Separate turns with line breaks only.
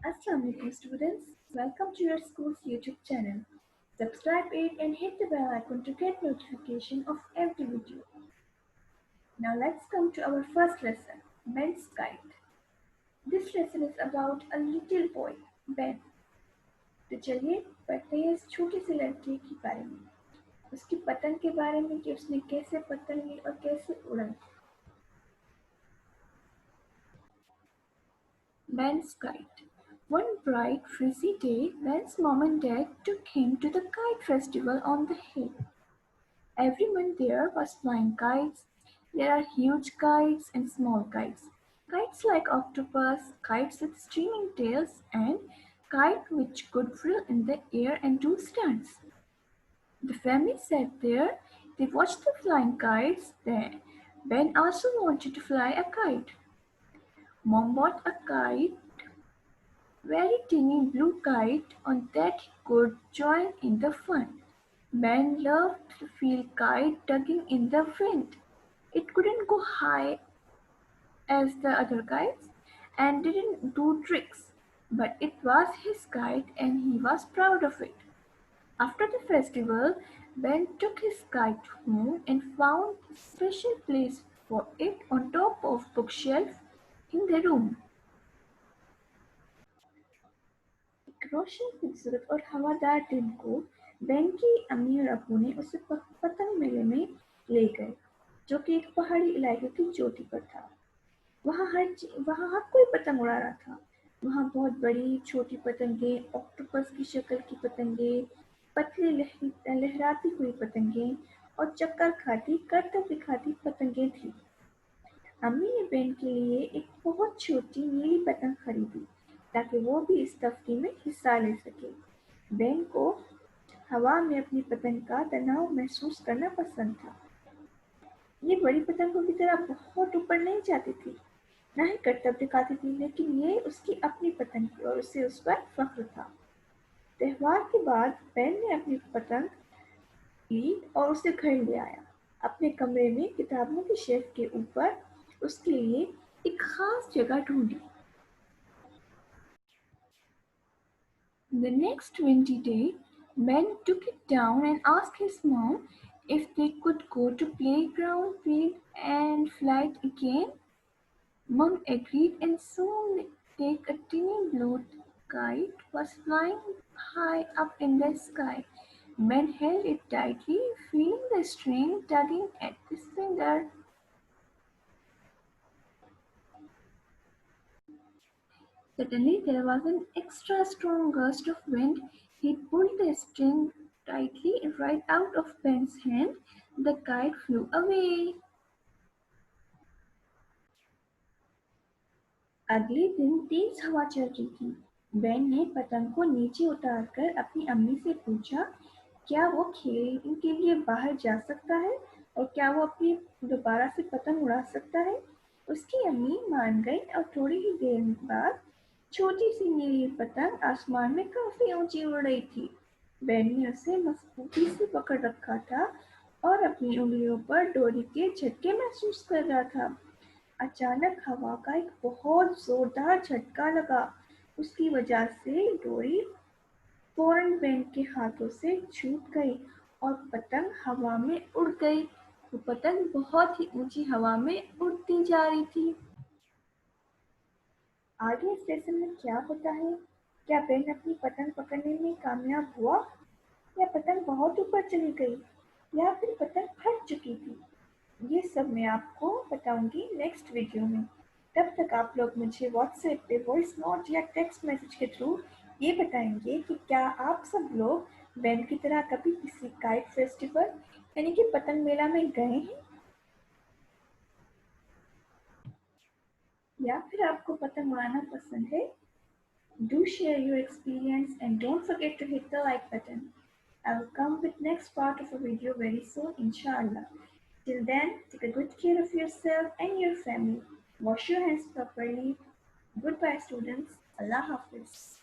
Assalamualaikum students, welcome to your school's YouTube channel. Subscribe it and hit the bell icon to get notification of every video. Now let's come to our first lesson, Ben's Kite. This lesson is about a little boy, Ben. तो चलिए पढ़ते हैं इस छोटे से लड़के के बारे में, उसकी पतंग के बारे में कि उसने कैसे पतंग ली और कैसे उड़ाई. Ben's Kite. One bright, breezy day, Ben's mom and dad took him to the kite festival on the hill. Everyone there was flying kites. There are huge kites and small kites. Kites like octopus, kites with streaming tails, and kite which could frill in the air and do stunts. The family sat there. They watched the flying kites. Then Ben also wanted to fly a kite. Mom bought a kite, very tiny blue kite, on that he could join in the fun. Ben loved to feel kite tugging in the wind. It couldn't go high as the other kites and didn't do tricks, but it was his kite and he was proud of it. After the festival, Ben took his kite home and found a special place for it on top of bookshelf in the room. एक रोशन खूबसूरत और हवादार दिन को Ben की अम्मी और अब्बू ने उसे पतंग मेले में ले गए, जो कि एक पहाड़ी इलाके की चोटी पर था. वहाँ हर कोई पतंग उड़ा रहा था. वहाँ बहुत बड़ी छोटी पतंगे, ऑक्टोपस की शक्ल की पतंगे, पतली लहराती हुई पतंगे और चक्कर खाती करतब दिखाती पतंगे थी. अम्मी ने बेन के लिए एक बहुत छोटी नीली पतंग खरीदी ताकि वो भी इस तफरीह में हिस्सा ले सके. बेन को हवा में अपनी पतंग का तनाव महसूस करना पसंद था. ये बड़ी पतंगों की तरह बहुत ऊपर नहीं जाती थी, न ही करतब दिखाती थी, लेकिन ये उसकी अपनी पतंग थी और उसे उस पर फख्र था. त्योहार के बाद बेन ने अपनी पतंग ली और उसे घर ले आया. अपने कमरे में किताबों की शेल्फ के ऊपर उसके लिए एक खास जगह ढूंढी. The next windy day, Ben took it down and asked his mom if they could go to playground field and fly it again. Mom agreed and soon take a teeny blue kite was flying high up in the sky. Ben held it tightly, feeling the string tugging at his finger. Suddenly there was an extra strong gust of wind. He pulled the string tightly right out of Ben's hand. The kite flew away. अगले दिन तेज हवा चल रही थी. Ben ने पतंग को नीचे उतारकर अपनी अम्मी से पूछा क्या वो खेलने के लिए बाहर जा सकता है और क्या वो अपनी दोबारा से पतंग उड़ा सकता है. उसकी अम्मी मान गई और थोड़ी ही देर बाद छोटी सी नीली पतंग आसमान में काफी ऊंची उड़ रही थी. बेन ने उसे मजबूती से पकड़ रखा था और अपनी उंगलियों पर डोरी के झटके महसूस कर रहा था. अचानक हवा का एक बहुत जोरदार झटका लगा. उसकी वजह से डोरी फौरन बेन के हाथों से छूट गई और पतंग हवा में उड़ गई. वो पतंग बहुत ही ऊंची हवा में उड़ती जा रही थी. आगे इस लेसन में क्या होता है? क्या बेन अपनी पतंग पकड़ने में कामयाब हुआ या पतंग बहुत ऊपर चली गई या फिर पतंग फट चुकी थी? ये सब मैं आपको बताऊंगी नेक्स्ट वीडियो में. तब तक आप लोग मुझे व्हाट्सएप पे वॉइस नोट या टेक्स्ट मैसेज के थ्रू ये बताएंगे कि क्या आप सब लोग बेन की तरह कभी किसी काइट फेस्टिवल यानी कि पतंग मेला में गए हैं या फिर आपको पतंग उड़ाना पसंद है. Do share your experience and don't forget to hit the like button. I will come with next part of a video very soon, inshallah. Till then, take a good care of yourself and your family. Wash your hands properly. Goodbye, students. Allah Hafiz.